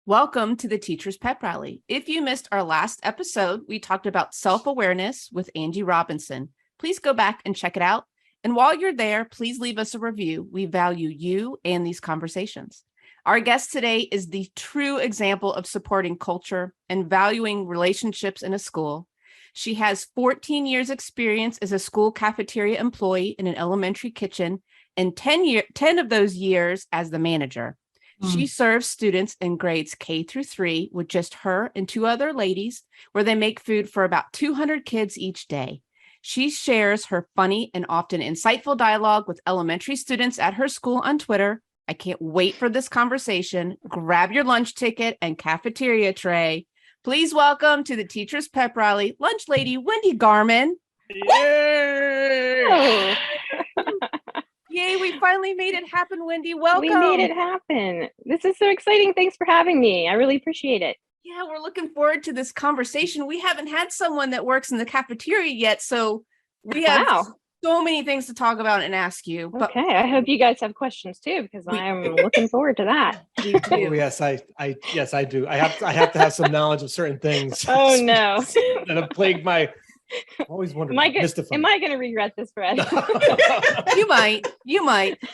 Welcome to the Teacher's Pep Rally. If you missed our last episode, we talked about self-awareness with Angie Robinson. Please go back and check it out. And while you're there, please leave us a review. We value you and these conversations. Our guest today is the true example of supporting culture and valuing relationships in a school. She has 14 years experience as a school cafeteria employee in an elementary kitchen and 10 of those years as the manager. She serves students in grades K through 3 with just her and 2 other ladies, where they make food for about 200 kids each day. She shares her funny and often insightful dialogue with elementary students at her school on Twitter. I can't wait for this conversation. Grab your lunch ticket and cafeteria tray. Please welcome to the Teacher's Pep Rally, lunch lady Wendy Garman. Yay! Yay, we finally made it happen, Wendy. Welcome. We made it happen. This is so exciting. Thanks for having me. I really appreciate it. Yeah, we're looking forward to this conversation. We haven't had someone that works in the cafeteria yet, so we have so many things to talk about and ask you. But okay, I hope you guys have questions too, because I'm looking forward to that. Oh, yes, I do. I have to have some knowledge of certain things. Oh no, that have plagued my. Always wondered. Am I going to regret this, Fred? You might.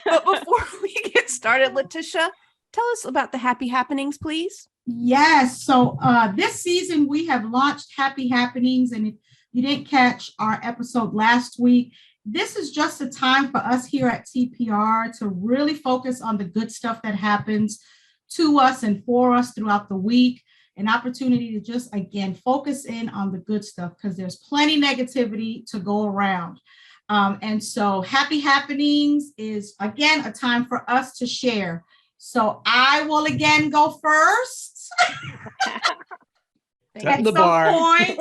But before we get started, Letitia, tell us about the Happy Happenings, please. Yes. So this season we have launched Happy Happenings, and if you didn't catch our episode last week, this is just a time for us here at TPR to really focus on the good stuff that happens to us and for us throughout the week. An opportunity to just, again, focus in on the good stuff because there's plenty negativity to go around. And so Happy Happenings is, again, a time for us to share. So I will again go first. At some point,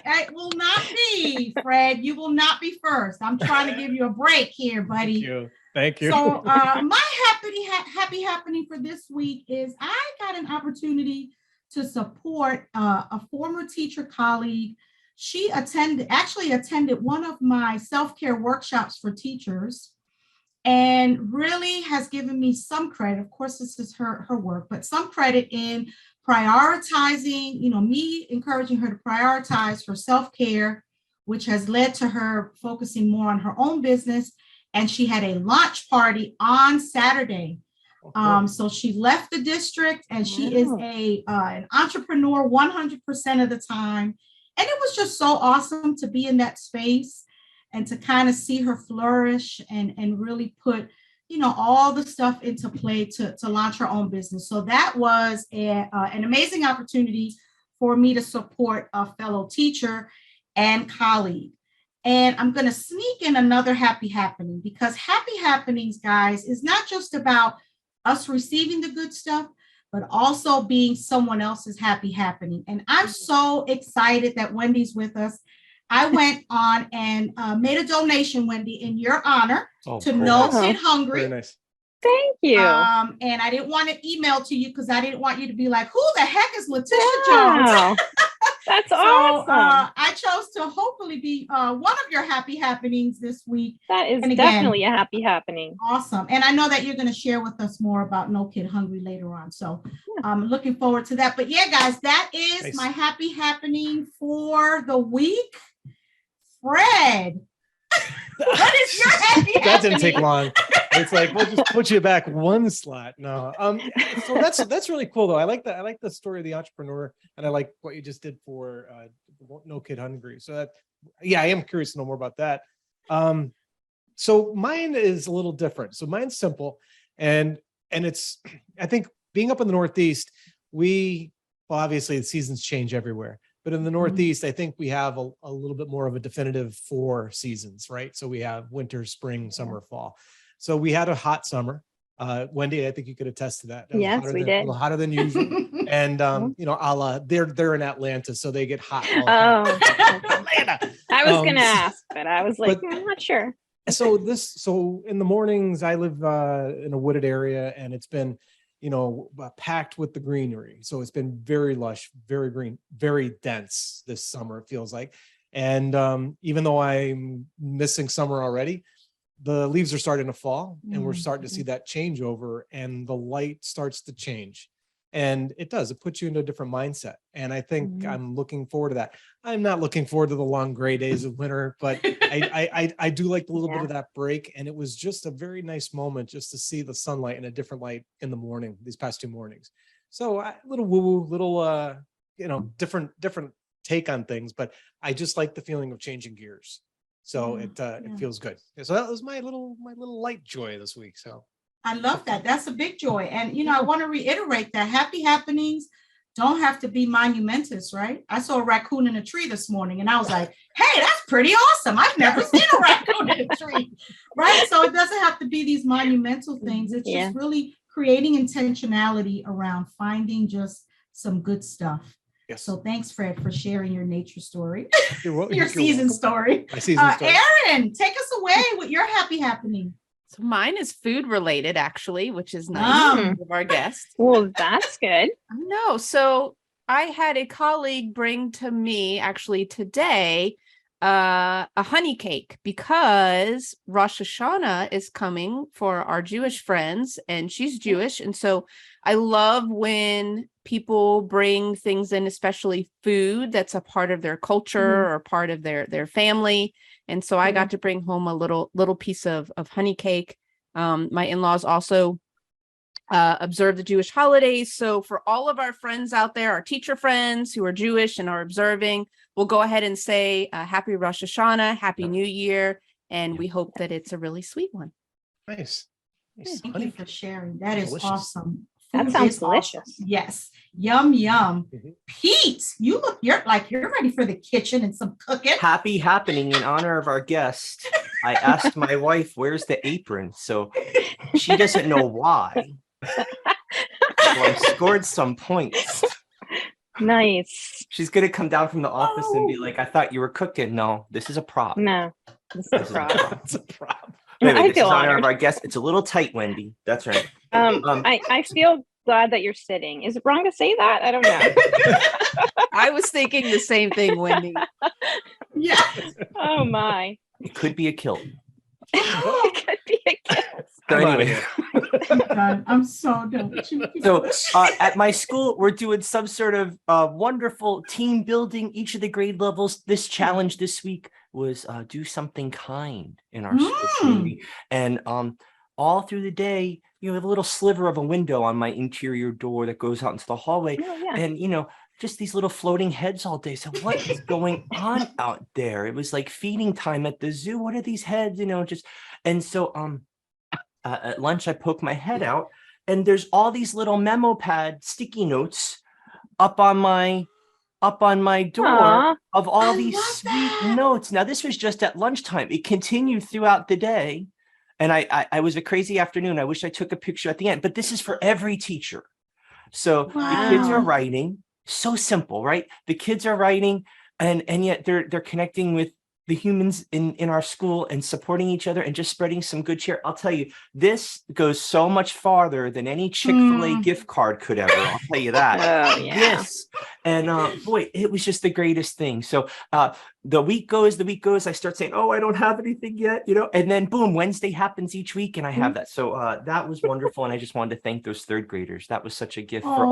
it will not be, Fred. You will not be first. I'm trying to give you a break here, buddy. Thank you. So my happy happening for this week is I got an opportunity to support a former teacher colleague. She actually attended one of my self-care workshops for teachers and really has given me some credit. Of course, this is her work, but some credit in prioritizing, me encouraging her to prioritize her self-care, which has led to her focusing more on her own business. And she had a launch party on Saturday. So she left the district and she is an entrepreneur 100% of the time. And it was just so awesome to be in that space and to kind of see her flourish and really put, all the stuff into play to launch her own business. So that was an amazing opportunity for me to support a fellow teacher and colleague. And I'm going to sneak in another happy happening because Happy Happenings, guys, is not just about us receiving the good stuff, but also being someone else's happy happening. And I'm so excited that Wendy's with us. I went on and made a donation, Wendy, in your honor to No Kid Hungry. Very nice. Thank you. And I didn't want it emailed to you because I didn't want you to be like, who the heck is Letitia Jones? That's awesome. I chose to hopefully be one of your happy happenings this week. That is definitely a happy happening. Awesome. And I know that you're going to share with us more about No Kid Hungry later on. So I'm looking forward to that. But yeah, guys, that is my happy happening for the week. Fred, what is your happy happening? That didn't take long. It's like, we'll just put you back one slot. No. So that's really cool though. I like that. I like the story of the entrepreneur and I like what you just did for No Kid Hungry. So I am curious to know more about that. So mine is a little different. So mine's simple and it's, I think being up in the Northeast, obviously the seasons change everywhere. But in the Northeast, I think we have a little bit more of a definitive 4 seasons, right? So we have winter, spring, summer, fall. So we had a hot summer. Wendy, I think you could attest to that. Yes, we did. A little hotter than usual. And, they're in Atlanta, so they get hot. Atlanta. I was going to ask, but I was like, I'm not sure. So in the mornings, I live in a wooded area and it's been, packed with the greenery. So it's been very lush, very green, very dense this summer, it feels like. And even though I'm missing summer already, the leaves are starting to fall and we're starting to see that changeover and the light starts to change. And it does, it puts you into a different mindset. And I think I'm looking forward to that. I'm not looking forward to the long gray days of winter, but I do like a little bit of that break. And it was just a very nice moment just to see the sunlight in a different light in the morning, these past 2 mornings. So a little woo-woo, little, different take on things, but I just like the feeling of changing gears. So it feels good. So that was my little light joy this week. So I love that. That's a big joy. And, I want to reiterate that happy happenings don't have to be monumentous, right? I saw a raccoon in a tree this morning and I was like, hey, that's pretty awesome. I've never seen a raccoon in a tree, right? So it doesn't have to be these monumental things. It's just really creating intentionality around finding just some good stuff. Yes. So thanks, Fred, for sharing your nature story, your season story. My season story. Aaron, take us away with your happy happening. So mine is food related, actually, which is nice of our guest. Well, that's good. I know. So I had a colleague bring to me actually today a honey cake because Rosh Hashanah is coming for our Jewish friends and she's Jewish. And so I love when people bring things in, especially food that's a part of their culture or part of their family. And so I got to bring home a little piece of honey cake. My in-laws also observe the Jewish holidays. So for all of our friends out there, our teacher friends who are Jewish and are observing, we'll go ahead and say Happy Rosh Hashanah, Happy New Year. And we hope that it's a really sweet one. Nice. Thank you for sharing. That is Delicious. Awesome. That Food sounds is delicious. Awesome. Yes. Yum, yum. Pete, you're ready for the kitchen and some cooking. Happy happening in honor of our guest. I asked my wife, where's the apron? So she doesn't know why. So I scored some points. Nice. She's going to come down from the office and be like, I thought you were cooking. No, this is a prop. No, this is a prop. It's a prop. Anyway, I this feel is in honor honored. of our guest. It's a little tight, Wendy. That's right. I feel glad that you're sitting. Is it wrong to say that? I don't know. I was thinking the same thing, Wendy. Yeah. Oh my. It could be a kilt. It could be a kiss. So anyway, I'm so done. so at my school, we're doing some sort of wonderful team building. Each of the grade levels. This challenge this week was do something kind in our school community. And all through the day, we have a little sliver of a window on my interior door that goes out into the hallway. Oh, yeah. And, just these little floating heads all day. So what is going on out there? It was like feeding time at the zoo. What are these heads? And so at lunch, I poke my head out and there's all these little memo pad sticky notes up on my door. Aww. Of all I these love sweet that. notes. Now, this was just at lunchtime. It continued throughout the day. And I was a crazy afternoon. I wish I took a picture at the end, but this is for every teacher. So the kids are writing, so simple, right? The kids are writing and yet they're connecting with the humans in our school and supporting each other and just spreading some good cheer. I'll tell you, this goes so much farther than any Chick-fil-A gift card could ever. I'll tell you that. Oh, yeah. Yes. And boy, it was just the greatest thing. So the week goes, I start saying, oh, I don't have anything yet, and then boom, Wednesday happens each week and I have that. So that was wonderful. And I just wanted to thank those third graders. That was such a gift for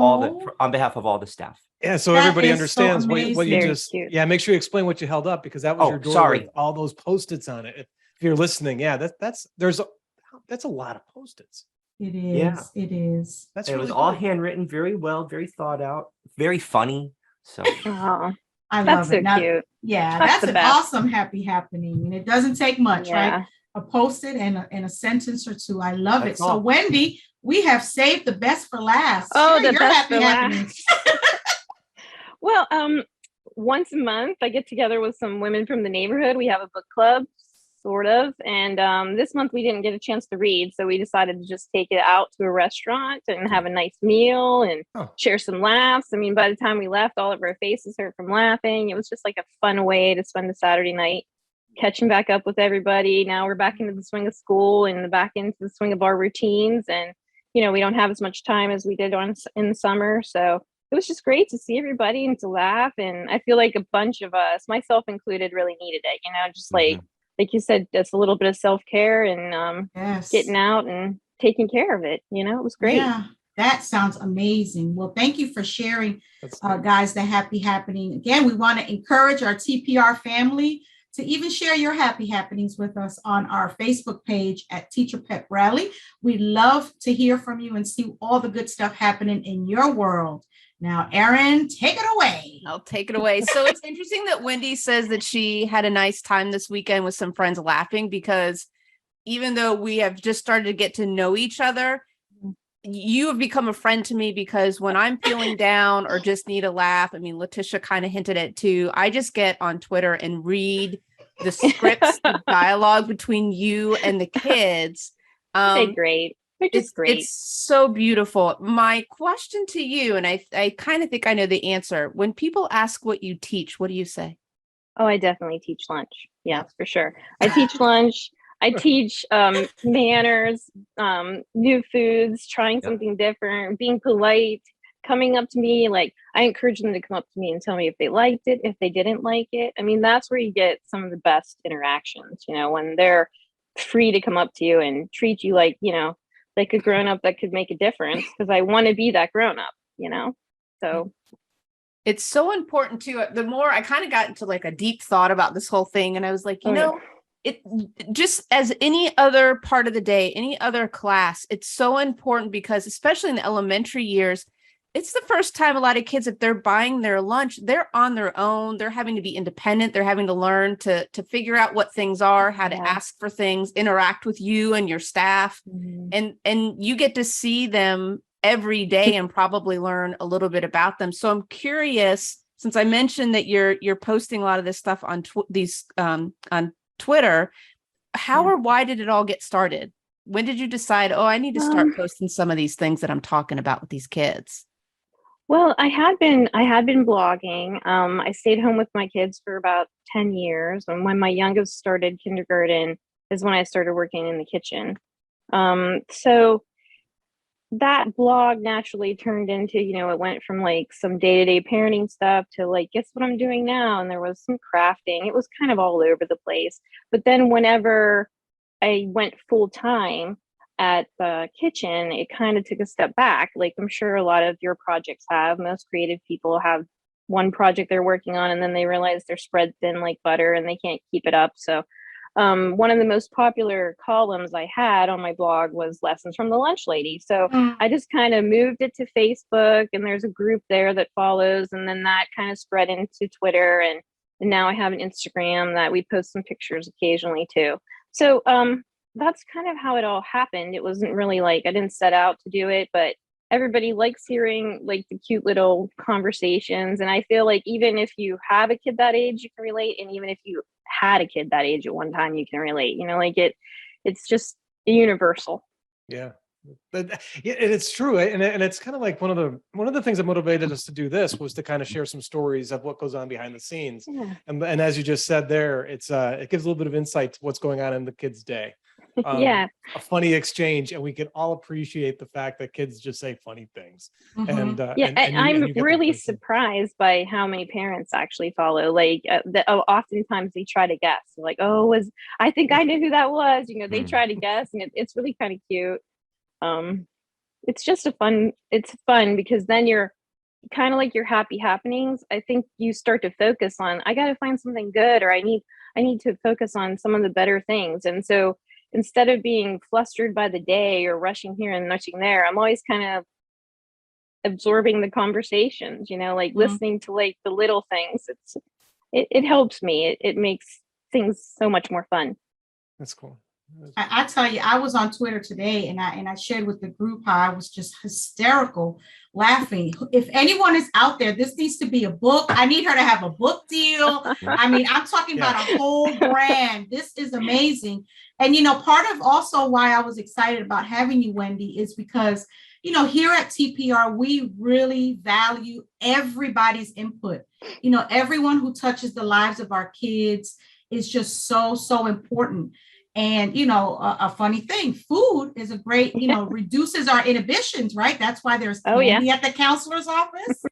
on behalf of all the staff. Yeah, so That everybody is understands so what you Very just. cute. Yeah, make sure you explain what you held up because that was Oh, your door sorry. with all those Post-its on it. If you're listening, yeah, that's a lot of Post-its. It is. Yeah. It is. That's It really was all cool. handwritten, very well, very thought out, very funny. So Aw, I that's love so it. Now, cute. yeah, That's that's the an best. awesome happy happening. And it doesn't take much, Yeah. right? A Post-it and a sentence or two. I love That's it. So all. Wendy, we have saved the best for last. Oh, Share the your best happy for happenings. Well, once a month I get together with some women from the neighborhood. We have a book club, sort of. And this month we didn't get a chance to read, so we decided to just take it out to a restaurant and have a nice meal and share some laughs. I mean, by the time we left, all of our faces hurt from laughing. It was just like a fun way to spend the Saturday night, catching back up with everybody. Now we're back into the swing of school and back into the swing of our routines. And, we don't have as much time as we did in the summer. So it was just great to see everybody and to laugh. And I feel like a bunch of us, myself included, really needed it, just like like you said, just a little bit of self-care and Yes. getting out and taking care of it. It was great. Yeah, that sounds amazing. Well, thank you for sharing, guys, the happy happening. Again, we want to encourage our TPR family to even share your happy happenings with us on our Facebook page at Teacher Pep Rally. We'd love to hear from you and see all the good stuff happening in your world. Now, Erin, take it away. I'll take it away. So it's interesting that Wendy says that she had a nice time this weekend with some friends laughing, because even though we have just started to get to know each other, you have become a friend to me, because when I'm feeling down or just need a laugh, I mean, Letitia kind of hinted at too, I just get on Twitter and read the scripts, the dialogue between you and the kids. They're great. They're just great. It's so beautiful. My question to you, and I kind of think I know the answer. When people ask what you teach, what do you say? Oh, I definitely teach lunch. Yeah, for sure. I teach lunch. I teach manners, new foods, trying something different, being polite, coming up to me. Like, I encourage them to come up to me and tell me if they liked it, if they didn't like it. I mean, that's where you get some of the best interactions, when they're free to come up to you and treat you like, like a grown up that could make a difference, because I want to be that grown up, so. It's so important too. The more I kind of got into like a deep thought about this whole thing, and I was like, it just as any other part of the day, any other class, it's so important, because especially in the elementary years, it's the first time a lot of kids, if they're buying their lunch, they're on their own. They're having to be independent. They're having to learn to figure out what things are, how to ask for things, interact with you and your staff. And you get to see them every day and probably learn a little bit about them. So I'm curious, since I mentioned that you're posting a lot of this stuff on on Twitter, how or why did it all get started? When did you decide, I need to start posting some of these things that I'm talking about with these kids? Well, I had been blogging. I stayed home with my kids for about 10 years. And when my youngest started kindergarten is when I started working in the kitchen. So that blog naturally turned into, it went from like some day-to-day parenting stuff to like, guess what I'm doing now? And there was some crafting. It was kind of all over the place. But then whenever I went full time at the kitchen, it kind of took a step back. Like, I'm sure a lot of your projects have. Most creative people have one project they're working on, and then they realize they're spread thin like butter and they can't keep it up. So one of the most popular columns I had on my blog was Lessons from the Lunch Lady. So I just kind of moved it to Facebook, and there's a group there that follows, and then that kind of spread into Twitter, and now I have an Instagram that we post some pictures occasionally too. So that's kind of how it all happened. It wasn't really like I didn't set out to do it, but everybody likes hearing like the cute little conversations. And I feel like even if you have a kid that age, you can relate. And even if you had a kid that age at one time, you can relate, like it's just universal. Yeah. But it's true. And it's kind of like one of the things that motivated us to do this was to kind of share some stories of what goes on behind the scenes. Yeah. And as you just said there, it gives a little bit of insight to what's going on in the kids' day. A funny exchange, and we can all appreciate the fact that kids just say funny things. And I'm really surprised by how many parents actually follow. Like oftentimes they try to guess, like, I think I knew who that was. They try to guess, and it's really kind of cute. It's just it's fun because then you're kind of like your happy happenings. I think you start to focus on, I got to find something good, or I need to focus on some of the better things. And so instead of being flustered by the day or rushing here and rushing there, I'm always kind of absorbing the conversations, like listening to like the little things. It helps me. It makes things so much more fun. That's cool. I tell you, I was on Twitter today and I shared with the group how I was just hysterical laughing. If anyone is out there, this needs to be a book. I need her to have a book deal. I mean, I'm talking about a whole brand. This is amazing. And, part of also why I was excited about having you, Wendy, is because, here at TPR, we really value everybody's input. Everyone who touches the lives of our kids is just so, so important. And, a funny thing, food is a great, reduces our inhibitions, right? That's why there's candy at the counselor's office,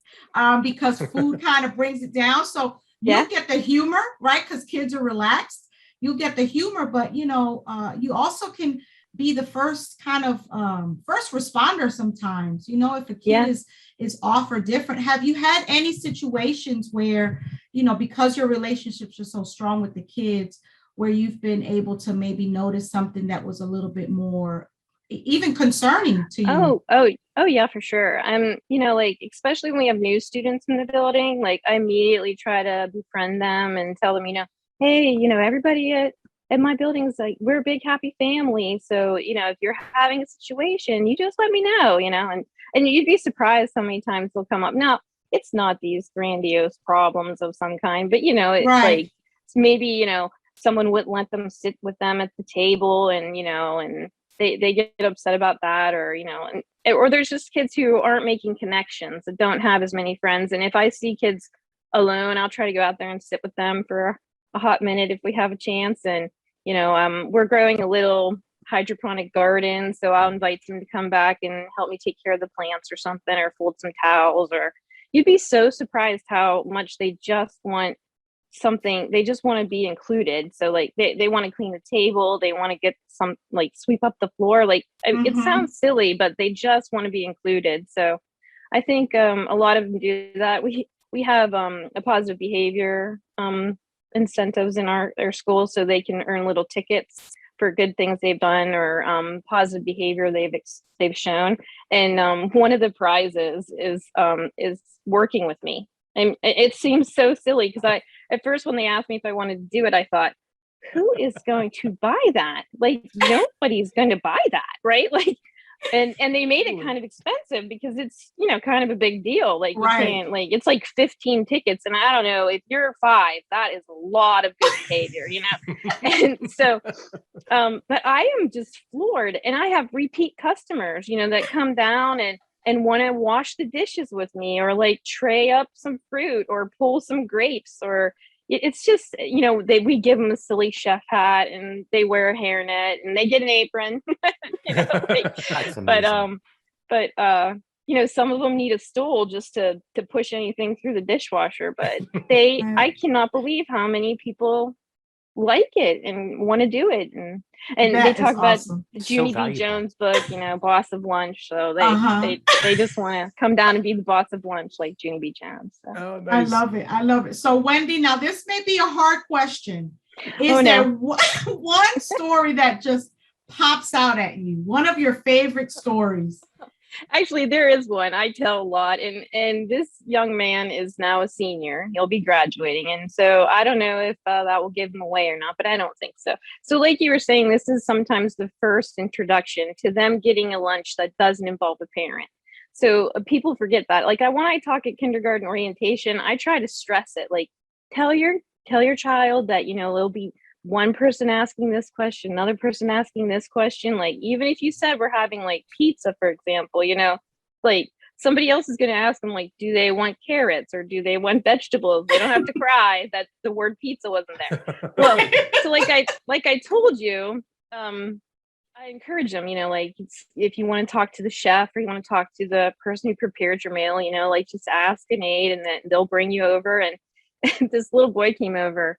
because food kind of brings it down. So you get the humor, right? Because kids are relaxed. you get the humor, but you know, you also can be the first kind of first responder sometimes, you know, if a kid is off or different. Have you had any situations where, you know, because your relationships are so strong with the kids, where you've been able to maybe notice something that was a little bit more even concerning to you? Oh yeah, for sure. You know, like, especially when we have new students in the building, like I immediately try to befriend them and tell them, you know, hey, you know, everybody at my building is like, we're a big happy family. So, you know, if you're having a situation, you just let me know, you know, and you'd be surprised how many times they'll come up. Now, it's not these grandiose problems of some kind, but you know, it's Right. like maybe, you know, someone wouldn't let them sit with them at the table, and you know, and they get upset about that, or you know, or there's just kids who aren't making connections, that don't have as many friends. And if I see kids alone, I'll try to go out there and sit with them for a hot minute if we have a chance. And you know, we're growing a little hydroponic garden, so I'll invite them to come back and help me take care of the plants or something, or fold some towels. Or you'd be so surprised how much they just want something, they just want to be included. So like they want to clean the table, they want to get some, like, sweep up the floor, like it sounds silly, but they just want to be included. So I think a lot of them do that. We have a positive behavior incentives in our school, so they can earn little tickets for good things they've done, or positive behavior they've shown. And one of the prizes is working with me. And it seems so silly, because at first when they asked me if I wanted to do it, I thought, who is going to buy that? Like, nobody's going to buy that, right? Like, and they made it kind of expensive, because it's, you know, kind of a big deal. Like, you can't, like, it's like 15 tickets, and I don't know, if you're 5, that is a lot of good behavior, you know. And so but I am just floored, and I have repeat customers, you know, that come down and want to wash the dishes with me, or like tray up some fruit, or pull some grapes, or it's just, you know, we give them a silly chef hat, and they wear a hairnet, and they get an apron. You know, like, but you know, some of them need a stool just to push anything through the dishwasher. But I cannot believe how many people like it and want to do it. And they talk about the Junie B. Jones book, you know, Boss of Lunch. So they just want to come down and be the boss of lunch, like Junie B. Jones. So. Oh, nice. I love it. So Wendy, now this may be a hard question. Is there one story that just pops out at you? One of your favorite stories? Actually, there is one. I tell a lot, and this young man is now a senior. He'll be graduating, and so I don't know if that will give him away or not, but I don't think so. So like you were saying, this is sometimes the first introduction to them getting a lunch that doesn't involve a parent. So people forget that. Like when I talk at kindergarten orientation, I try to stress it. Like, tell your child that, you know, there'll be one person asking this question, another person asking this question. Like, even if you said we're having like pizza, for example, you know, like somebody else is going to ask them, like, do they want carrots or do they want vegetables? They don't have to cry that the word pizza wasn't there. Well, so like I told you, I encourage them, you know, like, if you want to talk to the chef, or you want to talk to the person who prepared your meal, you know, like, just ask and aid, and then they'll bring you over. And this little boy came over,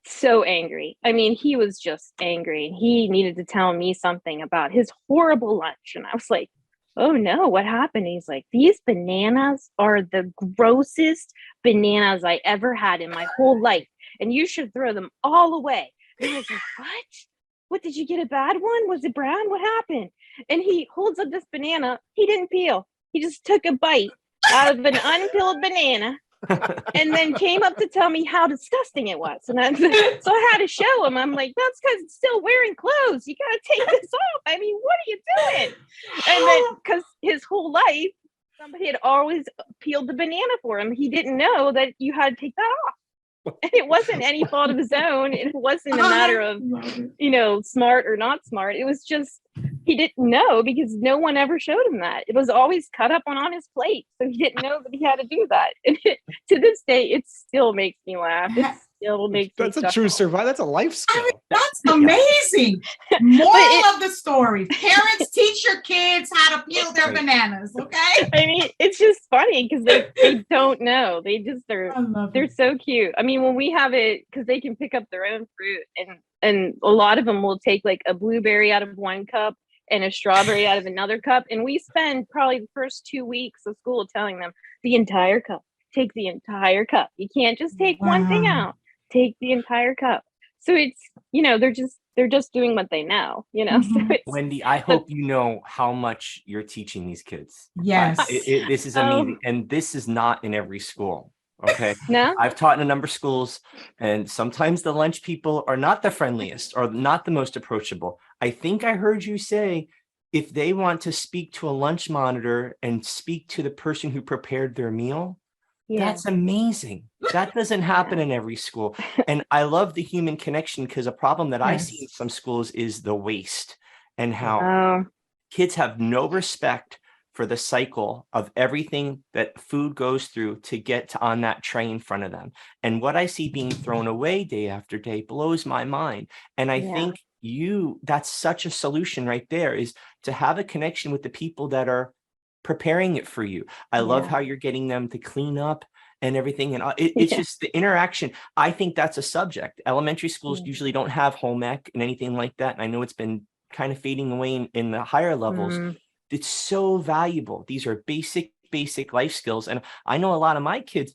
so angry. I mean, he was just angry, and he needed to tell me something about his horrible lunch. And I was like, oh no, what happened? He's like, these bananas are the grossest bananas I ever had in my whole life, and you should throw them all away. And I was like, what did you get, a bad one? Was it brown? What happened? And he holds up this banana. He didn't peel. He just took a bite out of an unpeeled banana, and then came up to tell me how disgusting it was. And so I had to show him. I'm like, that's because it's still wearing clothes. You gotta take this off. I mean, what are you doing? And then, because his whole life, somebody had always peeled the banana for him. He didn't know that you had to take that off. And it wasn't any fault of his own. It wasn't a matter of, you know, smart or not smart. It was just, he didn't know, because no one ever showed him that. It was always cut up on his plate. So he didn't know that he had to do that. And to this day, it still makes me laugh. It'll make some That's a stuff true out. survival. That's a life skill. That's amazing. Moral of the story: parents teach your kids how to peel their Right. bananas. Okay. I mean, it's just funny because they don't know. They just I love they're it. so cute. I mean, when we have it, because they can pick up their own fruit, and a lot of them will take like a blueberry out of one cup and a strawberry out of another cup, and we spend probably the first 2 weeks of school telling them the entire cup. Take the entire cup. You can't just take one thing Wow. out. Take the entire cup. So it's, they're just doing what they know, So Mhm. it's Wendy, I hope you know how much you're teaching these kids. Yes. This is Oh. amazing. And this is not in every school. Okay. no. I've taught in a number of schools, and sometimes the lunch people are not the friendliest or not the most approachable. I think I heard you say if they want to speak to a lunch monitor and speak to the person who prepared their meal, Yeah. that's amazing. That doesn't happen in every school. And I love the human connection, because a problem that I see in Yes. some schools is the waste, and how Oh, kids have no respect for the cycle of everything that food goes through to get to on that tray in front of them. And what I see being thrown away day after day blows my mind. And I Yeah. think that's such a solution right there, is to have a connection with the people that are preparing it for you. I love Yeah. how you're getting them to clean up and everything. And it's Yeah. just the interaction. I think that's a subject. Elementary schools Yeah. usually don't have home ec and anything like that. And I know it's been kind of fading away in the higher levels. Mm, It's so valuable. These are basic life skills. And I know a lot of my kids,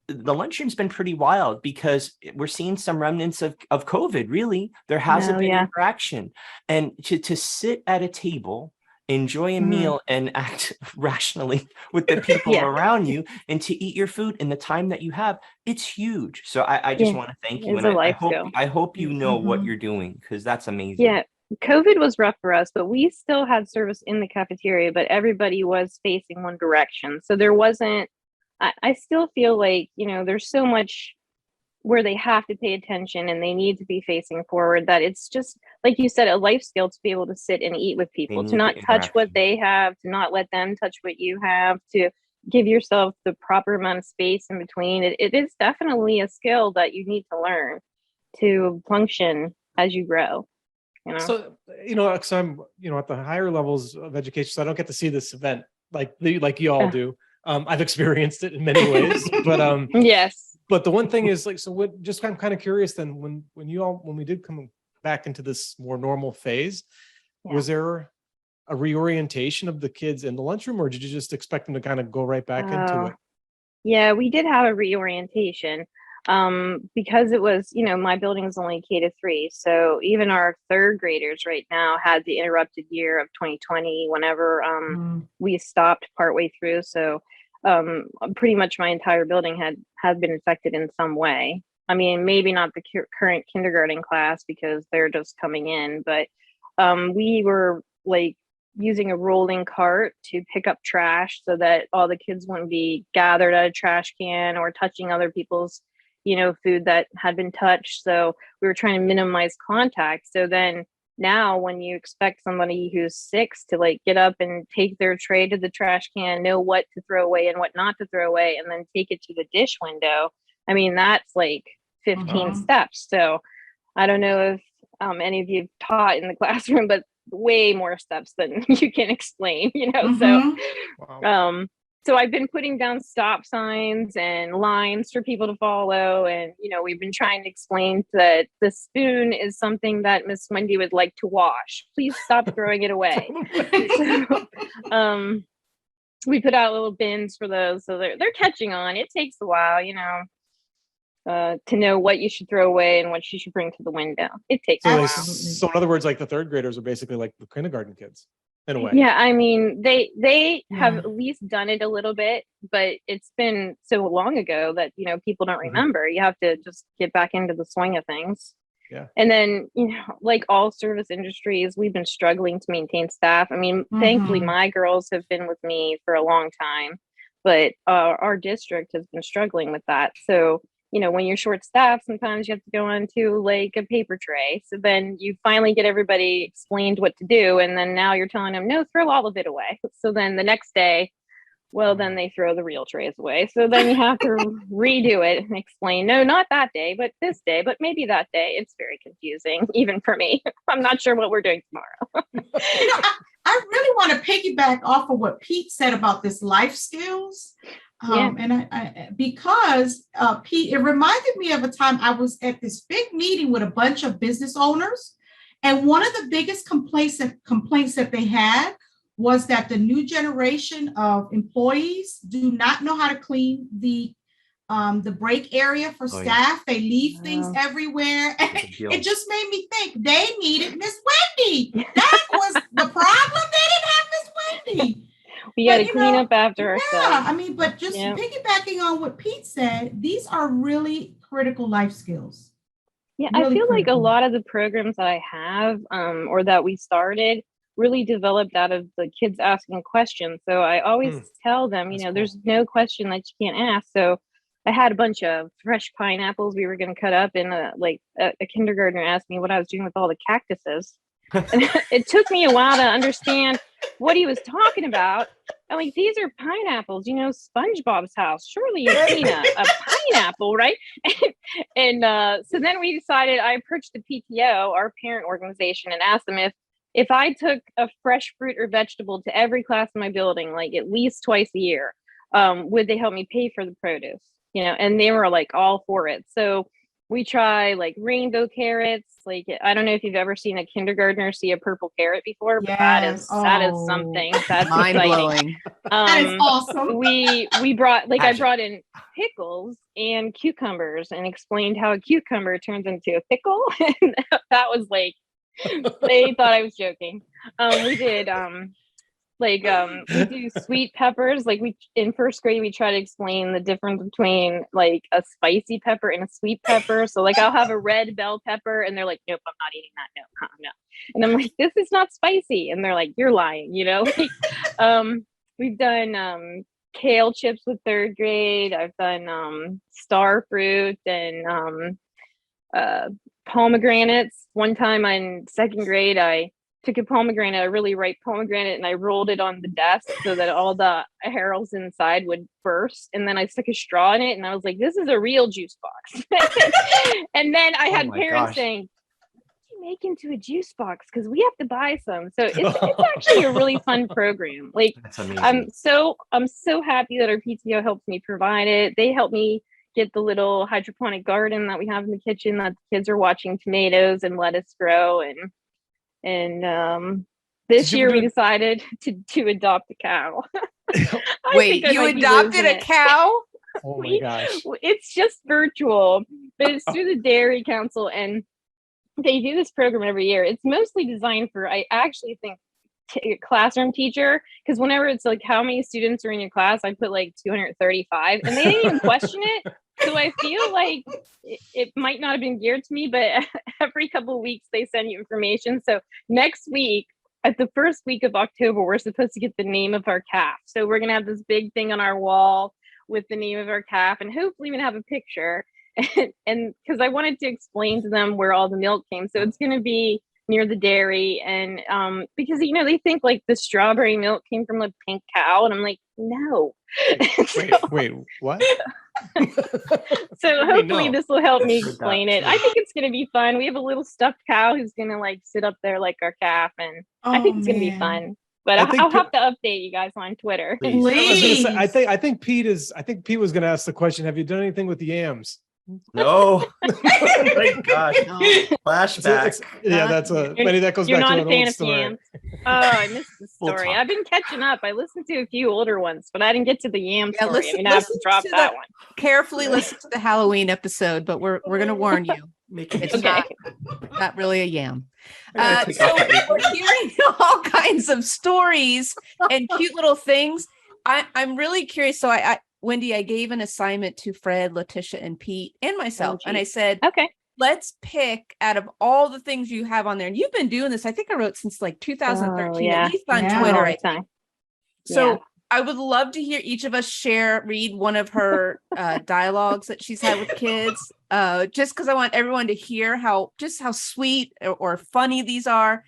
the lunchroom's been pretty wild, because we're seeing some remnants of COVID. Really, there hasn't no, been yeah. interaction. And to sit at a table, enjoy a Mhm. meal, and act rationally with the people Yeah. around you, and to eat your food in the time that you have, it's huge. So I just Yeah. want to thank you. It's And a life skill. I hope you know what Mhm. you're doing, because that's amazing. Yeah. COVID was rough for us, but we still had service in the cafeteria, but everybody was facing one direction. So there wasn't, I still feel like, there's so much where they have to pay attention and they need to be facing forward, that it's just, like you said, a life skill to be able to sit and eat with They people, to need not the touch what interaction. they have, to not let them touch what you have, to give yourself the proper amount of space in between. It is definitely a skill that you need to learn to function as you grow. So, because I'm, at the higher levels of education, so I don't get to see this event like you all do. I've experienced it in many ways, Yes. but the one thing is, like, so what, just, I'm kind of curious then, when we did come back into this more normal phase, Yeah. was there a reorientation of the kids in the lunchroom, or did you just expect them to kind of go right back into it? Yeah, we did have a reorientation, because it was, my building is only K-3. So even our third graders right now had the interrupted year of 2020 whenever we stopped partway through. So pretty much my entire building had been affected in some way. I mean, maybe not the current kindergarten class because they're just coming in, but we were like using a rolling cart to pick up trash so that all the kids wouldn't be gathered at a trash can or touching other people's, food that had been touched. So we were trying to minimize contact. So then now when you expect somebody who's 6 to like get up and take their tray to the trash can, know what to throw away and what not to throw away, and then take it to the dish window, I mean, that's like 15 steps. So I don't know if any of you have taught in the classroom, but way more steps than you can explain, Wow. So I've been putting down stop signs and lines for people to follow, and we've been trying to explain that the spoon is something that Miss Wendy would like to wash. Please stop throwing it away. So, we put out little bins for those, so they're catching on. It takes a while, to know what you should throw away and what you should bring to the window. It takes a while. So in other words, like, the third graders are basically like the kindergarten kids in a way. Yeah, I mean, they have Yeah. at least done it a little bit, but it's been so long ago that people don't remember. You have to just get back into the swing of things. Yeah. And then, like all service industries, we've been struggling to maintain staff. I mean, thankfully, my girls have been with me for a long time, but our district has been struggling with that. So, when you're short staffed, sometimes you have to go onto like a paper tray. So then you finally get everybody explained what to do. And then now you're telling them, no, throw all of it away. So then the next day Well, then they throw the real trays away. So then you have to redo it and explain, no, not that day, but this day, but maybe that day. It's very confusing, even for me. I'm not sure what we're doing tomorrow. I really want to piggyback off of what Pete said about this life skills. And I because Pete, it reminded me of a time I was at this big meeting with a bunch of business owners. And one of the biggest complaints that they had was that the new generation of employees do not know how to clean the break area for staff. They leave things everywhere. And it just made me think they needed Miss Wendy. That was the problem. They didn't have Miss Wendy. We got to clean up after ourselves. Yeah, I mean, but just piggybacking on what Pete said, these are really critical life skills. Yeah, Really I feel like a critical. lot of the programs that I have or that we started really developed out of the kids asking questions. So I always tell them, you know, there's no question that you can't ask. So I had a bunch of fresh pineapples we were going to cut up, and a kindergartner asked me what I was doing with all the cactuses. And it took me a while to understand what he was talking about. I'm like, these are pineapples, you know, SpongeBob's house. Surely you've seen a pineapple, right? And so then we decided, I approached the PTO, our parent organization, and asked them if I took a fresh fruit or vegetable to every class in my building, like at least twice a year, would they help me pay for the produce? You know, and they were like all for it. So we try like rainbow carrots. Like, I don't know if you've ever seen a kindergartner see a purple carrot before, but that is something that's mind exciting. blowing. That is awesome. We brought, like, I brought in pickles and cucumbers and explained how a cucumber turns into a pickle. And that was like, they thought I was joking. We did we do sweet peppers. Like, we in first grade we try to explain the difference between like a spicy pepper and a sweet pepper. So like, I'll have a red bell pepper and they're like, nope, I'm not eating that. No, no. And I'm like, this is not spicy. And they're like, you're lying, you know. Like, we've done kale chips with third grade. I've done star fruit and pomegranates. One time in second grade, I took a pomegranate, a really ripe pomegranate, and I rolled it on the desk so that all the hairs inside would burst. And then I stuck a straw in it, and I was like, this is a real juice box. And then I had parents saying, what do you make into a juice box? Because we have to buy some. So it's actually a really fun program. Like, That's amazing. I'm so happy that our PTO helps me provide it. They help me get the little hydroponic garden that we have in the kitchen that the kids are watching tomatoes and lettuce grow. And this year we decided to adopt a cow. Wait, you adopted a cow? Oh my gosh. It's just virtual, but it's through the Dairy Council, and they do this program every year. It's mostly designed for, I actually think, classroom teacher, because whenever it's like, how many students are in your class, I put like 235, and they didn't even question it. So I feel like it might not have been geared to me, but every couple of weeks they send you information. So next week, at the first week of October, we're supposed to get the name of our calf. So we're going to have this big thing on our wall with the name of our calf, and hopefully even have a picture. And because I wanted to explain to them where all the milk came. So it's going to be near the dairy, and because, you know, they think like the strawberry milk came from a pink cow, and I'm like, no. Wait, what? So hopefully this will help me explain it. I think it's going to be fun. We have a little stuffed cow who's going to like sit up there like our calf, and I think it's going to be fun. But I'll have to update you guys on Twitter. Please. I think Pete was going to ask the question, have you done anything with the yams? No. Oh my gosh. No. Flashback. That goes You're back not to a an fan old of story. yams. Oh, I missed the We'll story. talk. I've been catching up. I listened to a few older ones, but I didn't get to the yam Yeah, story. I'm gonna have to drop that one. Carefully listen to the Halloween episode, but we're going to warn you. It's Okay. not really a yam. I'm gonna take So off that we're hearing all kinds of stories and cute little things. I'm really curious. So Wendy, I gave an assignment to Fred, Letitia, and Pete and myself. And I said, Okay. let's pick out of all the things you have on there. And you've been doing this, I think I wrote since like 2013, at least on Yeah. Twitter. All I the time. So Yeah. I would love to hear each of us read one of her dialogues that she's had with kids, just because I want everyone to hear how sweet or funny these are.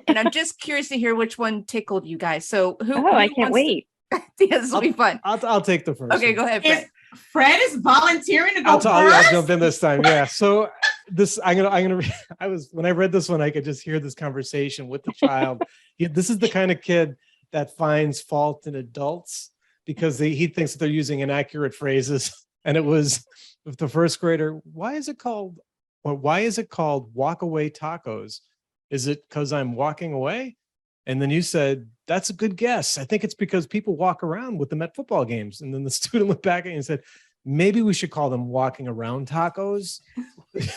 And I'm just curious to hear which one tickled you guys. So who I can't wants wait. Yeah, this will be fun. I'll take the first. Okay, one. go ahead, Fred. Fred is volunteering to go I'll first. jump in this time. Yeah. So this, when I read this one, I could just hear this conversation with the child. This is the kind of kid that finds fault in adults because he thinks that they're using inaccurate phrases. And it was with the first grader. Why is it called walk away tacos? Is it because I'm walking away? And then you said, that's a good guess. I think it's because people walk around with them at football games. And then the student looked back at you and said, maybe we should call them walking around tacos. It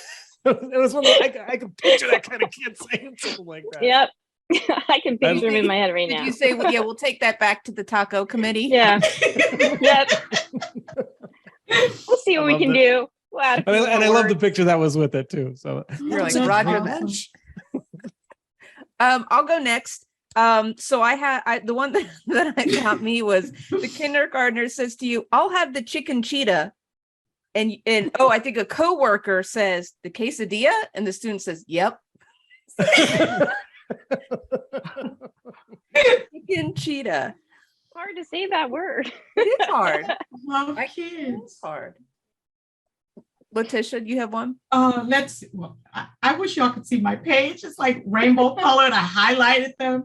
was one of I could picture that kind of kid saying something like that. Yep. I can picture him in my head right Did now. you say, well, yeah, we'll take that back to the taco committee? Yeah. Yep. We'll see what we can do. We'll add a few And I more love the words. picture that was with it too. So You're like, That's Roger awesome. that. I'll go next. So the one that got me was the kindergartner says to you, I'll have the chicken cheetah. And oh, I think a coworker says the quesadilla, and the student says, yep. Chicken cheetah. Hard to say that word. It is hard. Love It's kids. hard. Letitia, do you have one? Let's see. Well, I wish y'all could see my page. It's like rainbow colored. I highlighted them.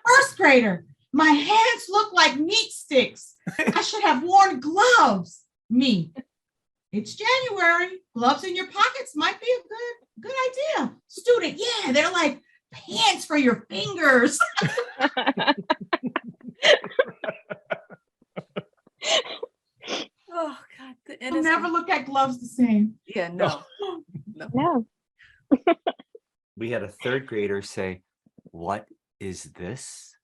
First grader, my hands look like meat sticks. I should have worn gloves. Me. It's January. Gloves in your pockets might be a good idea. Student, yeah, they're like pants for your fingers. Oh God, the I'll innocent. never look at gloves the same. Yeah, no. No. We had a third grader say, what is this?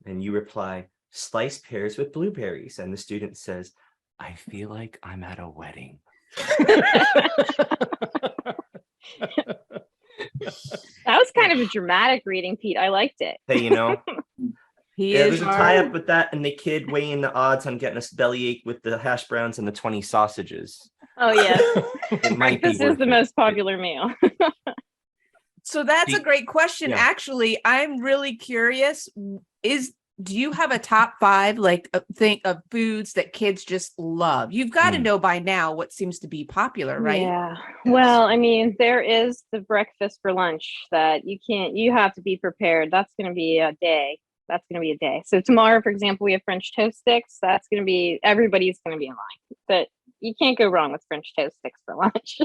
And you reply, sliced pears with blueberries. And the student says, I feel like I'm at a wedding. That was kind of a dramatic reading, Pete. I liked it. Hey, He yeah, is there's a tie hard. up with that, and the kid weighing the odds on getting a bellyache with the hash browns and the 20 sausages. Oh, yes. It might be This is worth the it. most popular meal. So that's a great question. Yeah. Actually, I'm really curious. Do you have a top 5 think of foods that kids just love? You've got to know by now what seems to be popular, right? Yeah. Well, I mean, there is the breakfast for lunch that you have to be prepared. That's going to be a day. So tomorrow, for example, we have French toast sticks. That's going to be, everybody's going to be in line. But you can't go wrong with French toast sticks for lunch.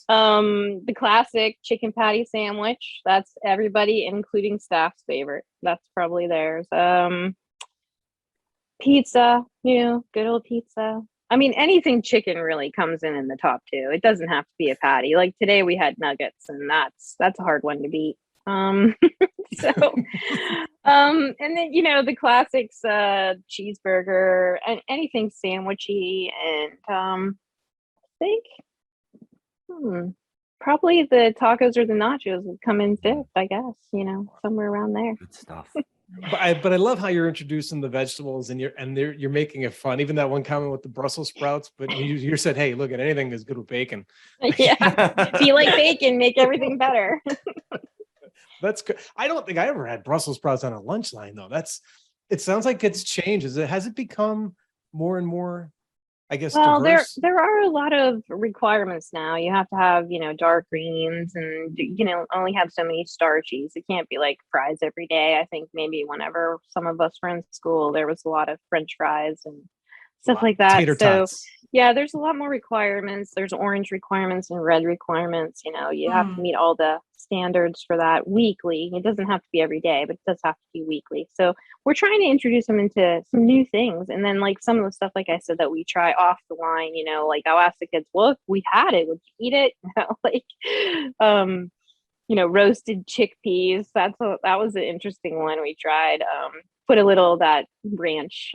The classic chicken patty sandwich. That's everybody, including staff's favorite. That's probably theirs. Pizza, good old pizza. I mean, anything chicken really comes in the top 2. It doesn't have to be a patty. Like today we had nuggets, and that's a hard one to beat. So, and then, the classics, cheeseburger and anything sandwichy, and, I think, probably the tacos or the nachos would come in 5th, I guess, somewhere around there. Good stuff. But I love how you're introducing the vegetables and you're making it fun. Even that one comment with the Brussels sprouts, but you said, hey, look at anything is good with bacon. Yeah. If you like bacon, make everything better. That's good. I don't think I ever had Brussels sprouts on a lunch line though. It sounds like it's changed. Has it become more and more, I guess, Well, diverse? there are a lot of requirements now. You have to have, dark greens, and, only have so many starchies. It can't be like fries every day. I think maybe whenever some of us were in school, there was a lot of French fries and stuff like that. Tater So tots. yeah, there's a lot more requirements. There's orange requirements and red requirements. You have to meet all the standards for that weekly. It doesn't have to be every day, but it does have to be weekly. So we're trying to introduce them into some new things. And then like some of the stuff, like I said, that we try off the line, like I'll ask the kids, well, if we had it, would you eat it? Roasted chickpeas. That was an interesting one we tried. Put a little of that ranch,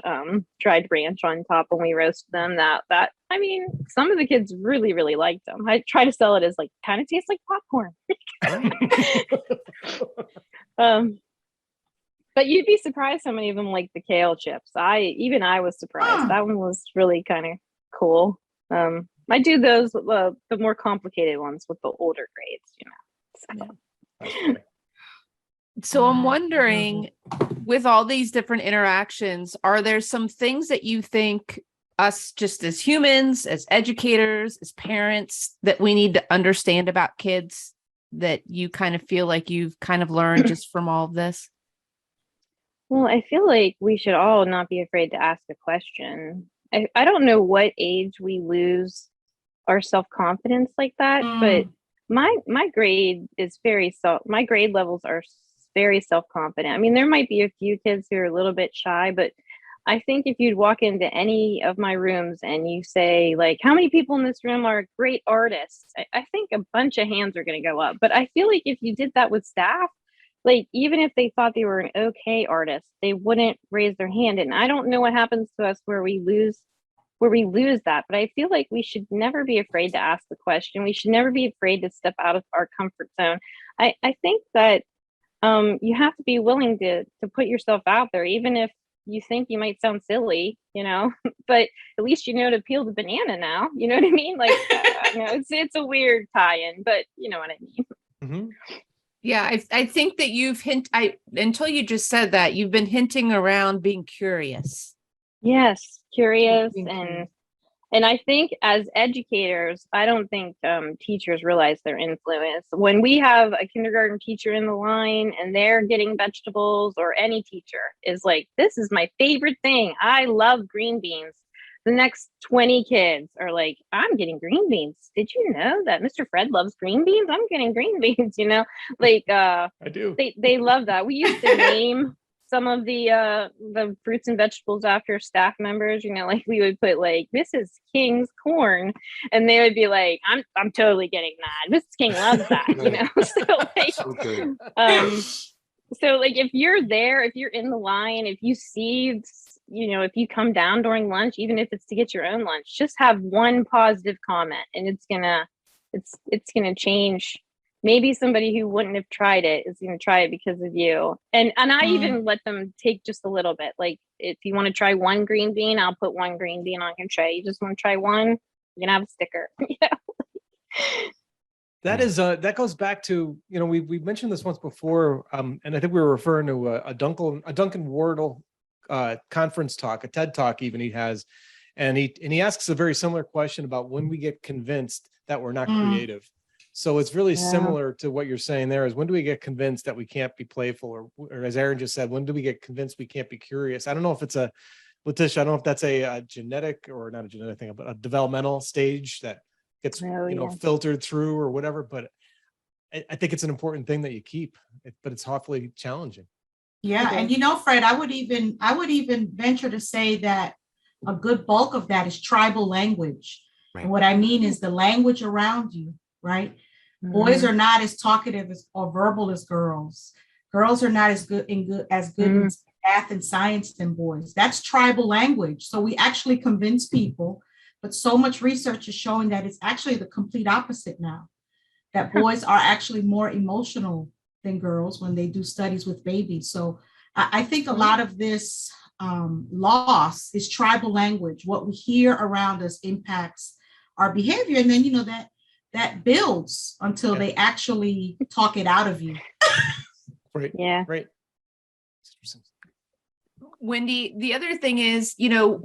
dried ranch on top when we roasted them. Some of the kids really, really liked them. I try to sell it as like kind of tastes like popcorn. But you'd be surprised how many of them like the kale chips. I was surprised. That one was really kind of cool. I do those, the more complicated ones with the older grades, So. So I'm wondering, with all these different interactions, are there some things that you think us just as humans, as educators, as parents, that we need to understand about kids that you kind of feel like you've kind of learned just from all of this? Well, I feel like we should all not be afraid to ask a question. I don't know what age we lose our self-confidence like that, but my grade is my grade levels are very self-confident. I mean, there might be a few kids who are a little bit shy, but I think if you'd walk into any of my rooms and you say, like, how many people in this room are great artists? I think a bunch of hands are going to go up. But I feel like if you did that with staff, like, even if they thought they were an okay artist, they wouldn't raise their hand. And I don't know what happens to us where we lose that. But I feel like we should never be afraid to ask the question. We should never be afraid to step out of our comfort zone. I think that you have to be willing to put yourself out there, even if you think you might sound silly, but at least you know to peel the banana now. You know what I mean? Like, it's a weird tie-in, but you know what I mean. Mm-hmm. Yeah, I think that until you just said that, you've been hinting around being curious. Yes, curious. Being curious. And I think as educators, I don't think teachers realize their influence. When we have a kindergarten teacher in the line and they're getting vegetables, or any teacher is like, this is my favorite thing, I love green beans. The next 20 kids are like, I'm getting green beans. Did you know that Mr. Fred loves green beans? I'm getting green beans, like I do. They love that. We used to name some of the fruits and vegetables after staff members, like we would put like, this is King's corn, and they would be like, I'm totally getting that. Mrs. King loves that, So like if you're there, if you're in the line, if you see, if you come down during lunch, even if it's to get your own lunch, just have one positive comment, and it's gonna change. Maybe somebody who wouldn't have tried it is going to try it because of you. And I even let them take just a little bit. Like, if you want to try one green bean, I'll put one green bean on your tray. You just want to try one, you're going to have a sticker. That goes back to, we mentioned this once before. And I think we were referring to a Duncan Wardle conference talk, a TED talk even he has. And he asks a very similar question about when we get convinced that we're not creative. So it's really similar to what you're saying there, is when do we get convinced that we can't be playful, or as Aaron just said, when do we get convinced we can't be curious? I don't know if it's Letitia, I don't know if that's a genetic, or not a genetic thing, but a developmental stage that gets, filtered through or whatever. But I think it's an important thing that you keep, but it's awfully challenging. Yeah. And Fred, I would even venture to say that a good bulk of that is tribal language. Right. And what I mean is the language around you, right? Mm-hmm. Boys are not as talkative or verbal as girls. Girls are not as good in math and science than boys. That's tribal language. So we actually convince people, but so much research is showing that it's actually the complete opposite now, that boys are actually more emotional than girls when they do studies with babies. So I think a lot of this loss is tribal language. What we hear around us impacts our behavior. And then, that builds until they actually talk it out of you. Right. Yeah. Right. Wendy, the other thing is,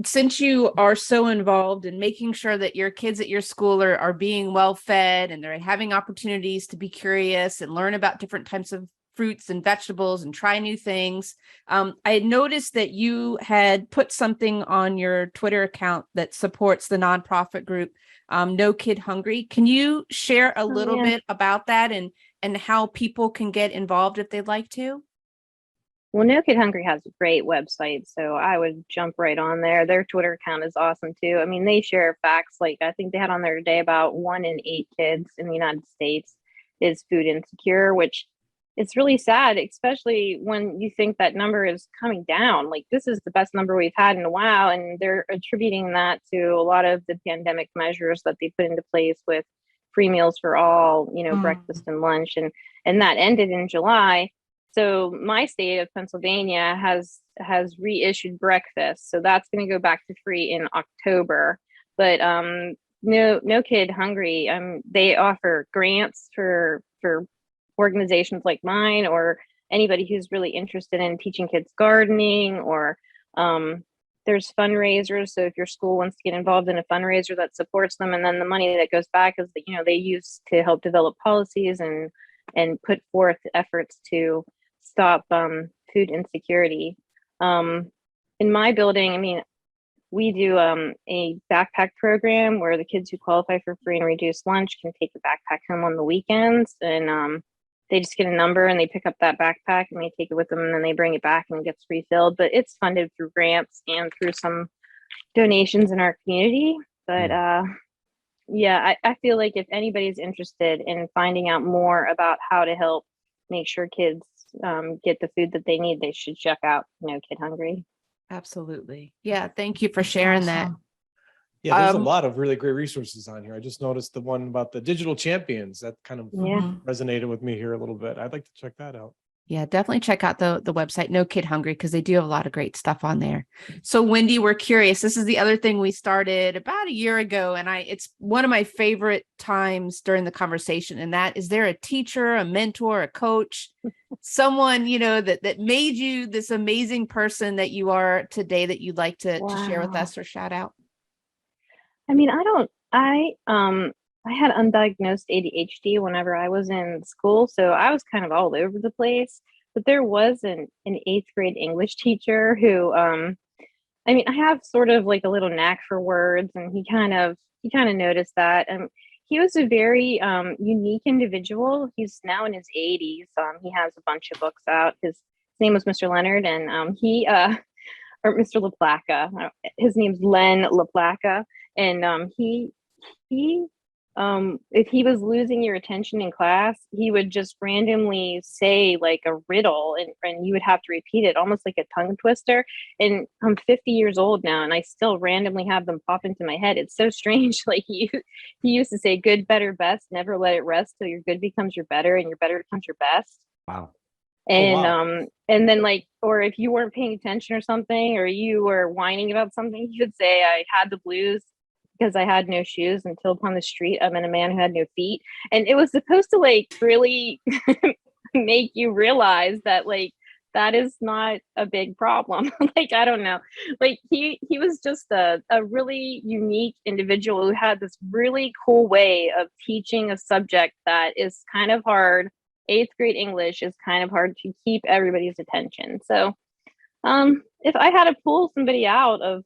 since you are so involved in making sure that your kids at your school are being well fed and they're having opportunities to be curious and learn about different types of fruits and vegetables and try new things. I had noticed that you had put something on your Twitter account that supports the nonprofit group, No Kid Hungry. Can you share a little bit about that and how people can get involved if they'd like to? Well, No Kid Hungry has a great website, so I would jump right on there. Their Twitter account is awesome too. I mean, they share facts. Like, I think they had on there today about 1 in 8 kids in the United States is food insecure, which it's really sad, especially when you think that number is coming down. Like, this is the best number we've had in a while, and they're attributing that to a lot of the pandemic measures that they put into place with free meals for all, breakfast and lunch, and that ended in July. So my state of Pennsylvania has reissued breakfast, so that's going to go back to free in October. But No Kid Hungry, they offer grants for organizations like mine, or anybody who's really interested in teaching kids gardening, or there's fundraisers. So if your school wants to get involved in a fundraiser that supports them, and then the money that goes back is that, they use to help develop policies and put forth efforts to stop food insecurity. In my building, I mean, we do a backpack program where the kids who qualify for free and reduced lunch can take a backpack home on the weekends, and they just get a number and they pick up that backpack and they take it with them, and then they bring it back and it gets refilled. But it's funded through grants and through some donations in our community. But yeah, I feel like if anybody's interested in finding out more about how to help make sure kids get the food that they need, they should check out No Kid Hungry. Absolutely. Yeah. Thank you for sharing that. Awesome. Yeah, there's a lot of really great resources on here. I just noticed the one about the digital champions that kind of resonated with me here a little bit. I'd like to check that out. Yeah, definitely check out the website, No Kid Hungry, because they do have a lot of great stuff on there. So Wendy, we're curious. This is the other thing we started about a year ago, and it's one of my favorite times during the conversation. And that is, there a teacher, a mentor, a coach, someone, that made you this amazing person that you are today that you'd like to share with us or shout out? I mean, I had undiagnosed ADHD whenever I was in school, so I was kind of all over the place. But there was an 8th grade English teacher who, I mean, I have sort of like a little knack for words, and he kind of noticed that. And he was a very unique individual. He's now in his 80s. He has a bunch of books out. His name was Mr. Leonard, and or Mr. LaPlaca. His name's Len LaPlaca. And he if he was losing your attention in class, he would just randomly say like a riddle, and you would have to repeat it, almost like a tongue twister. And I'm 50 years old now, and I still randomly have them pop into my head. It's so strange. Like he used to say, good, better, best, never let it rest till your good becomes your better and your better becomes your best. Wow. And and then, like, or if you weren't paying attention or something, or you were whining about something, he would say, I had the blues because I had no shoes until upon the street I met a man who had no feet. And it was supposed to like really make you realize that like that is not a big problem. Like, I don't know. Like he was just a really unique individual who had this really cool way of teaching a subject that is kind of hard. 8th grade English is kind of hard to keep everybody's attention. So if I had to pull somebody out of,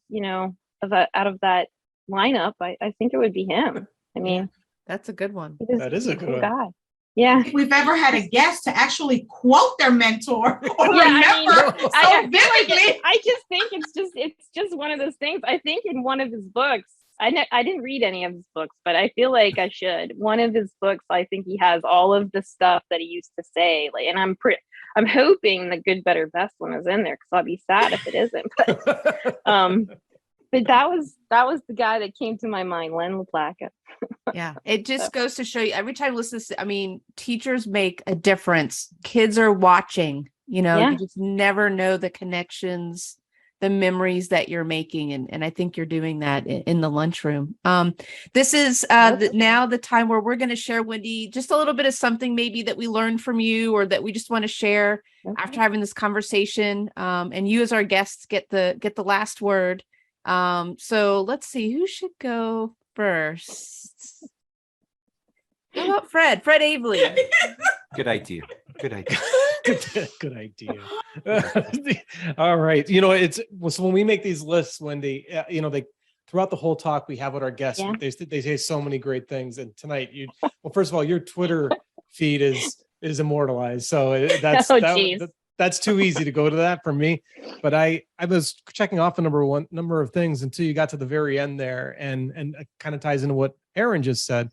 out of that lineup, I think it would be him. I mean, that's a good one. That is a good one. Guy. Yeah. If we've ever had a guest to actually quote their mentor or remember I vividly. I just think it's just one of those things. I think in one of his books, I didn't read any of his books, but I feel like I should. One of his books, I think he has all of the stuff that he used to say. Like, and I'm hoping the good, better, best one is in there, because I'll be sad if it isn't. But that was the guy that came to my mind, Len LaPlaca. Yeah, it just goes to show you, every time I listen to, I mean, teachers make a difference. Kids are watching, you just never know the connections, the memories that you're making. And I think you're doing that in the lunchroom. This is now the time where we're going to share, Wendy, just a little bit of something maybe that we learned from you, or that we just want to share after having this conversation. And you as our guests get the last word. So let's see, who should go first? How about Fred Avely? Good idea. Good idea. All right. So when we make these lists, Wendy, they throughout the whole talk we have with our guests, they say so many great things. And tonight, first of all, your Twitter feed is immortalized. So that's too easy to go to that for me. But I was checking off a number of things until you got to the very end there, and it kind of ties into what Aaron just said.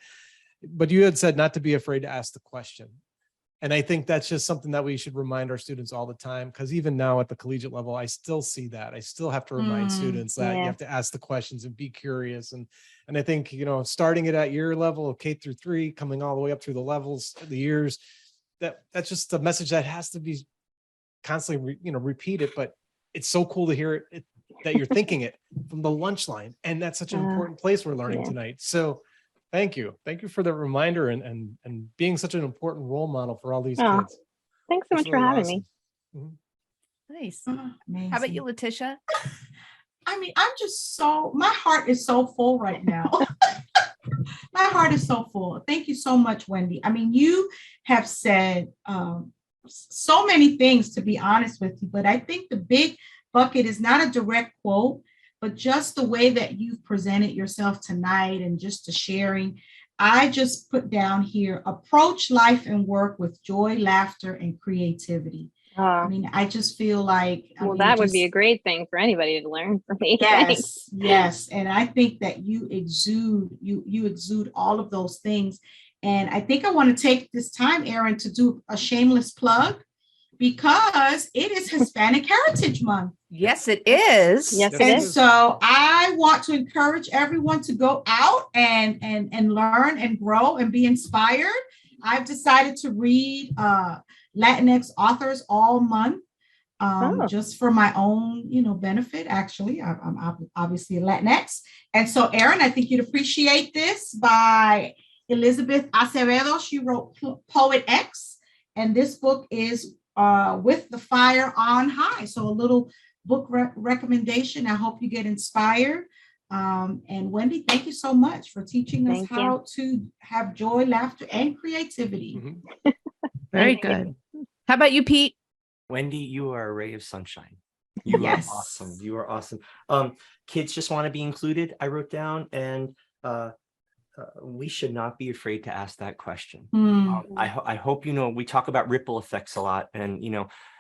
But you had said not to be afraid to ask the question. And I think that's just something that we should remind our students all the time, because even now at the collegiate level, I still see that. I still have to remind students that you have to ask the questions and be curious. And I think, starting it at year level of K through 3, coming all the way up through the levels, the years, that's just a message that has to be constantly, repeated. But it's so cool to hear it that you're thinking it from the lunch line. And that's such an important place we're learning tonight. So thank you for the reminder and being such an important role model for all these kids. Thanks so That's much for really having awesome. me. Mhm. Nice. Oh, How about amazing. you, Letitia? I mean, I'm just so, my heart is so full right now. My heart is so full. Thank you so much, Wendy. I mean, you have said so many things, to be honest with you, but I think the big bucket is not a direct quote, but just the way that you've presented yourself tonight and just the sharing. I just put down here, approach life and work with joy, laughter, and creativity. I mean, I just feel like, Well, that would be a great thing for anybody to learn from me. Thanks. Yes. And I think that you exude all of those things. And I think I want to take this time, Erin, to do a shameless plug because it is Hispanic Heritage Month. Yes, it is. Yes, it And is. so I want to encourage everyone to go out and learn and grow and be inspired. I've decided to read Latinx authors all month, just for my own, benefit. Actually, I'm obviously a Latinx. And so, Erin, I think you'd appreciate this by Elizabeth Acevedo. She wrote Poet X, and this book is With the Fire on High. So a little book recommendation. I hope you get inspired. And Wendy, thank you so much for teaching us how to have joy, laughter, and creativity. Mhm. Very good. How about you, Pete? Wendy, you are a ray of sunshine. You Yes. are awesome. You are awesome. Kids just want to be included, I wrote down, and we should not be afraid to ask that question. I hope, we talk about ripple effects a lot, and,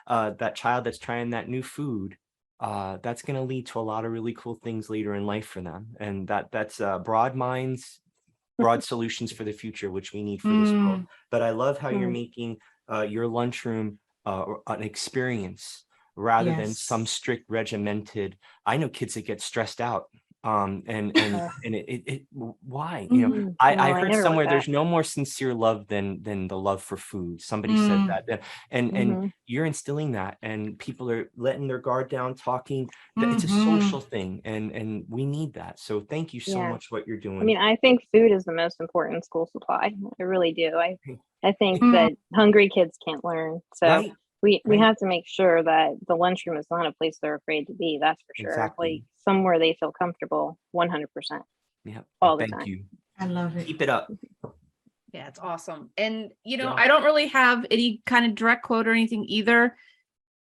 that child that's trying that new food, that's going to lead to a lot of really cool things later in life for them. And that's broad minds, broad solutions for the future, which we need for this world. But I love how you're making your lunchroom an experience rather than some strict regimented. I know kids that get stressed out. And why? I heard somewhere there's no more sincere love than the love for food. Somebody said that, and you're instilling that, and people are letting their guard down, talking. It's a social thing, and we need that. So thank you so much what you're doing. I mean, I think food is the most important school supply. I really do. I think that hungry kids can't learn. So we have to make sure that the lunchroom is not a place they're afraid to be. That's for sure. Exactly. Like somewhere they feel comfortable 100%. Yeah. All the time. Thank you. I love it. Keep it up. Yeah, it's awesome. And, I don't really have any kind of direct quote or anything either.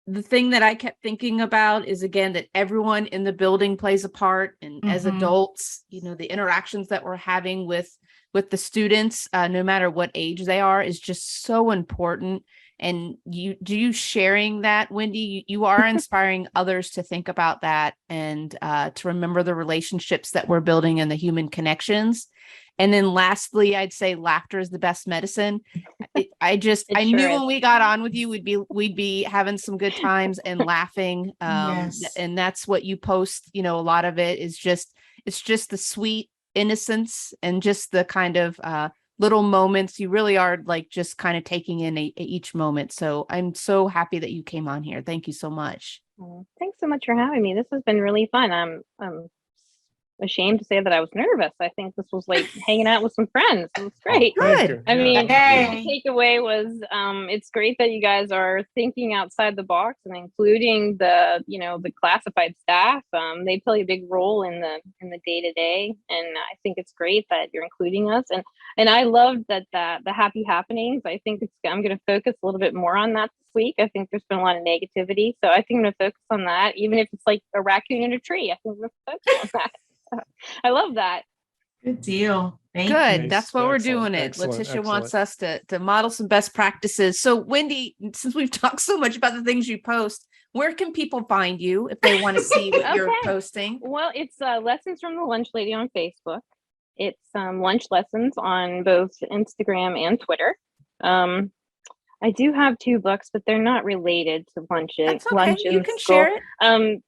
The thing that I kept thinking about is, again, that everyone in the building plays a part. And as adults, the interactions that we're having with the students, no matter what age they are, is just so important. And you sharing that, Wendy, you are inspiring others to think about that and to remember the relationships that we're building and the human connections. And then lastly, I'd say laughter is the best medicine. I knew when we got on with you, we'd be having some good times and laughing. And that's what you post, a lot of it is it's just the sweet innocence and just the kind of little moments. You really are like just kind of taking in each moment. So I'm so happy that you came on here. Thank you so much. Thanks so much for having me. This has been really fun. I'm ashamed to say that I was nervous. I think this was like hanging out with some friends. It was great. Good. I mean, the takeaway was it's great that you guys are thinking outside the box and including the classified staff. They play a big role in the day-to-day, and I think it's great that you're including us. And I loved that the happy happenings. I think I'm going to focus a little bit more on that this week. I think there's been a lot of negativity, so I think I'm going to focus on that, even if it's like a raccoon in a tree. I think I'm going to focus on that. I love that. Good deal. Thank Good. you. That's what we're doing it. Letitia wants us to model some best practices. So Wendy, since we've talked so much about the things you post, where can people find you if they want to see what you're posting? Well, it's Lessons from the Lunch Lady on Facebook. It's lunch lessons on both Instagram and Twitter. I do have 2 books, but they're not related to lunches. That's okay. Lunch You can share it.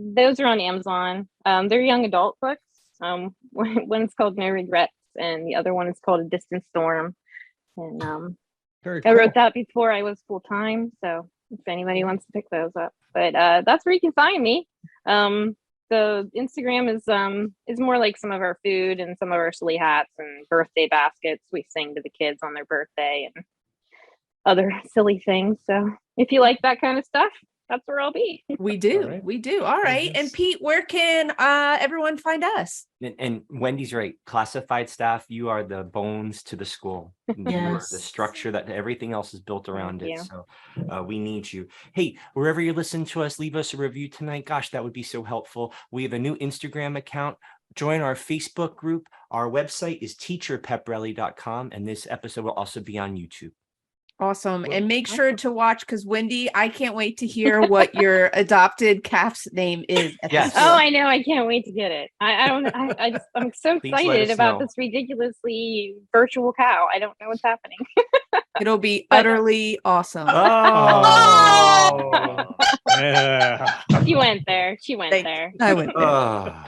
Those are on Amazon. They're young adult books. One's called No Regrets, and the other one is called A Distant Storm. And Very cool. I wrote that before I was full time. So if anybody wants to pick those up, but that's where you can find me. The Instagram is more like some of our food and some of our silly hats and birthday baskets. We sing to the kids on their birthday, and other silly things. So if you like that kind of stuff, that's where I'll be. We do. All right. We do. All right. And Yes. Pete, where can everyone find us? And Wendy's right. Classified staff, you are the bones to the school. You are the Yes. structure that everything else is built around Thank it. you. So we need you. Hey, wherever you listen to us, leave us a review tonight. Gosh, that would be so helpful. We have a new Instagram account. Join our Facebook group. Our website is teacherpeprally.com. And this episode will also be on YouTube. Awesome. Well, And make sure to watch, because Wendy, I can't wait to hear what your adopted calf's name is. At Yes. the Oh, school. I know. I can't wait to get it. I'm so Please let excited us about know. this ridiculously virtual cow. I don't know what's happening. It'll be But- utterly awesome. Oh, yeah. She went there. She went Thanks. there. I went there. Oh.